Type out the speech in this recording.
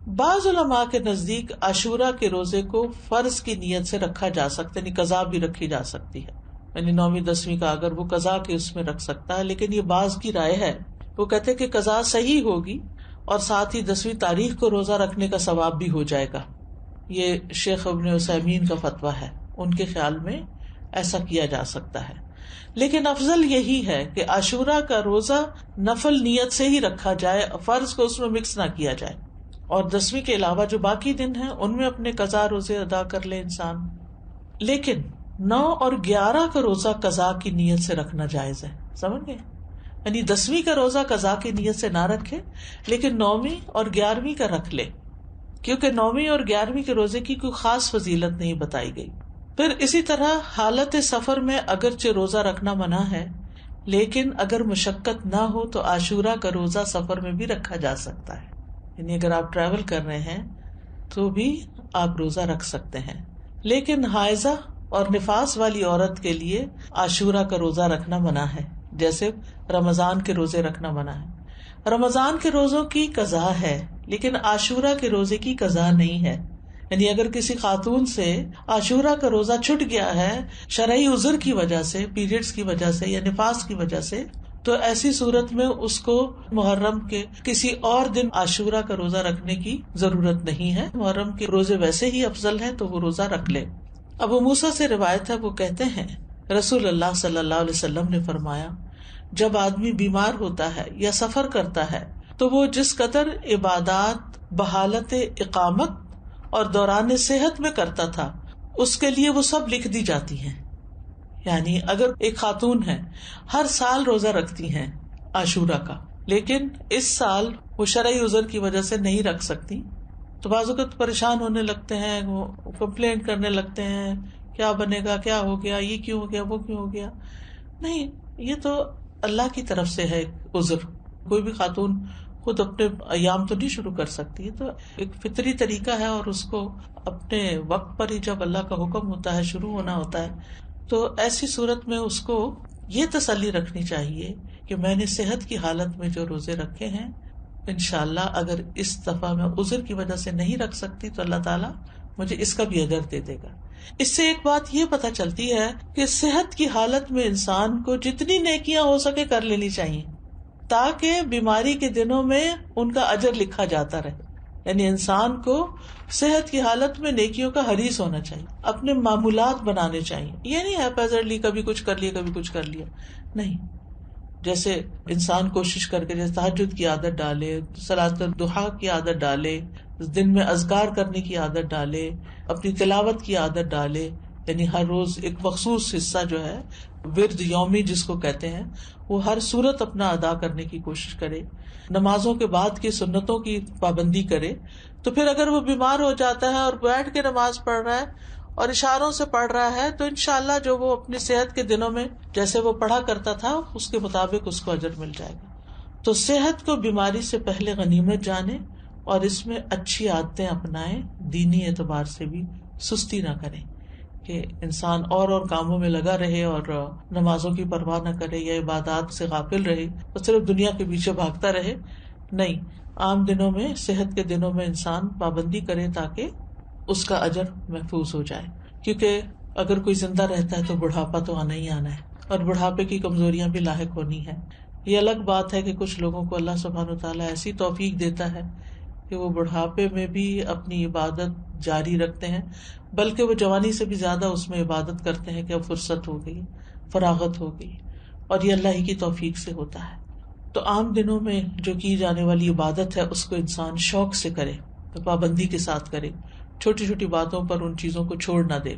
بعض علماء کے نزدیک عاشورہ کے روزے کو فرض کی نیت سے رکھا جا سکتا ہے، یعنی قضا بھی رکھی جا سکتی ہے، یعنی 9ویں 10ویں کا اگر وہ قضا کے اس میں رکھ سکتا ہے، لیکن یہ بعض کی رائے ہے، وہ کہتے ہیں کہ قضا صحیح ہوگی اور ساتھ ہی 10ویں تاریخ کو روزہ رکھنے کا ثواب بھی ہو جائے گا. یہ شیخ ابن عثیمین کا فتویٰ ہے، ان کے خیال میں ایسا کیا جا سکتا ہے. لیکن افضل یہی ہے کہ عاشورہ کا روزہ نفل نیت سے ہی رکھا جائے، فرض کو اس میں مکس نہ کیا جائے، اور 10ویں کے علاوہ جو باقی دن ہیں ان میں اپنے قضا روزے ادا کر لے انسان. لیکن 9 اور 11 کا روزہ قضا کی نیت سے رکھنا جائز ہے، سمجھ گئے؟ یعنی 10ویں کا روزہ قضا کی نیت سے نہ رکھے، لیکن 9ویں اور 11ویں کا رکھ لے، کیونکہ 9ویں اور 11ویں کے روزے کی کوئی خاص فضیلت نہیں بتائی گئی. پھر اسی طرح حالت سفر میں اگرچہ روزہ رکھنا منع ہے، لیکن اگر مشقت نہ ہو تو عاشورہ کا روزہ سفر میں بھی رکھا جا سکتا ہے. یعنی اگر آپ ٹریول کر رہے ہیں تو بھی آپ روزہ رکھ سکتے ہیں. لیکن حائضہ اور نفاس والی عورت کے لیے عاشورہ کا روزہ رکھنا منع ہے، جیسے رمضان کے روزے رکھنا منع ہے. رمضان کے روزوں کی قضا ہے لیکن عاشورہ کے روزے کی قضا نہیں ہے. یعنی اگر کسی خاتون سے عاشورہ کا روزہ چھٹ گیا ہے شرعی عذر کی وجہ سے، پیریڈز کی وجہ سے یا نفاس کی وجہ سے، تو ایسی صورت میں اس کو محرم کے کسی اور دن عاشورہ کا روزہ رکھنے کی ضرورت نہیں ہے. محرم کے روزے ویسے ہی افضل ہیں تو وہ روزہ رکھ لے. ابو موسیٰ سے روایت ہے، وہ کہتے ہیں رسول اللہ صلی اللہ علیہ وسلم نے فرمایا، جب آدمی بیمار ہوتا ہے یا سفر کرتا ہے تو وہ جس قدر عبادات بحالت اقامت اور دوران صحت میں کرتا تھا اس کے لیے وہ سب لکھ دی جاتی ہیں. یعنی اگر ایک خاتون ہے ہر سال روزہ رکھتی ہیں عاشورہ کا، لیکن اس سال وہ شرعی عذر کی وجہ سے نہیں رکھ سکتی، تو بعض اوقات پریشان ہونے لگتے ہیں، وہ کمپلینٹ کرنے لگتے ہیں، کیا بنے گا، کیا ہو گیا، یہ کیوں ہو گیا، وہ کیوں ہو گیا. نہیں، یہ تو اللہ کی طرف سے ہے عذر. کوئی بھی خاتون خود اپنے ایام تو نہیں شروع کر سکتی، تو ایک فطری طریقہ ہے، اور اس کو اپنے وقت پر ہی جب اللہ کا حکم ہوتا ہے شروع ہونا ہوتا ہے. تو ایسی صورت میں اس کو یہ تسلی رکھنی چاہیے کہ میں نے صحت کی حالت میں جو روزے رکھے ہیں، انشاءاللہ اگر اس دفعہ میں عذر کی وجہ سے نہیں رکھ سکتی تو اللہ تعالیٰ مجھے اس کا بھی اجر دے دے گا. اس سے ایک بات یہ پتہ چلتی ہے کہ صحت کی حالت میں انسان کو جتنی نیکیاں ہو سکے کر لینی چاہیے، تاکہ بیماری کے دنوں میں ان کا اجر لکھا جاتا رہے. یعنی انسان کو صحت کی حالت میں نیکیوں کا حریص ہونا چاہیے، اپنے معمولات بنانے چاہیے. یہ نہیں ہے پیزرلی کبھی کچھ کر لیا کبھی کچھ کر لیا، نہیں. جیسے انسان کوشش کر کے جیسے تہجد کی عادت ڈالے، صلاۃ الضحیٰ کی عادت ڈالے، دن میں اذکار کرنے کی عادت ڈالے، اپنی تلاوت کی عادت ڈالے، یعنی ہر روز ایک مخصوص حصہ جو ہے ورد یومی جس کو کہتے ہیں، وہ ہر صورت اپنا ادا کرنے کی کوشش کرے. نمازوں کے بعد کی سنتوں کی پابندی کرے. تو پھر اگر وہ بیمار ہو جاتا ہے اور بیٹھ کے نماز پڑھ رہا ہے اور اشاروں سے پڑھ رہا ہے تو انشاءاللہ جو وہ اپنی صحت کے دنوں میں جیسے وہ پڑھا کرتا تھا اس کے مطابق اس کو اجر مل جائے گا. تو صحت کو بیماری سے پہلے غنیمت جانے اور اس میں اچھی عادتیں اپنائیں، دینی اعتبار سے بھی سستی نہ کریں کہ انسان اور کاموں میں لگا رہے اور نمازوں کی پرواہ نہ کرے یا عبادات سے غافل رہے اور صرف دنیا کے پیچھے بھاگتا رہے. نہیں، عام دنوں میں، صحت کے دنوں میں انسان پابندی کرے تاکہ اس کا اجر محفوظ ہو جائے. کیونکہ اگر کوئی زندہ رہتا ہے تو بڑھاپا تو آنا ہی آنا ہے، اور بڑھاپے کی کمزوریاں بھی لاحق ہونی ہے. یہ الگ بات ہے کہ کچھ لوگوں کو اللہ سبحانہ وتعالیٰ ایسی توفیق دیتا ہے کہ وہ بڑھاپے میں بھی اپنی عبادت جاری رکھتے ہیں، بلکہ وہ جوانی سے بھی زیادہ اس میں عبادت کرتے ہیں کہ اب فرصت ہو گئی، فراغت ہو گئی، اور یہ اللہ ہی کی توفیق سے ہوتا ہے. تو عام دنوں میں جو کی جانے والی عبادت ہے اس کو انسان شوق سے کرے، تو پابندی کے ساتھ کرے، چھوٹی چھوٹی باتوں پر ان چیزوں کو چھوڑ نہ دے.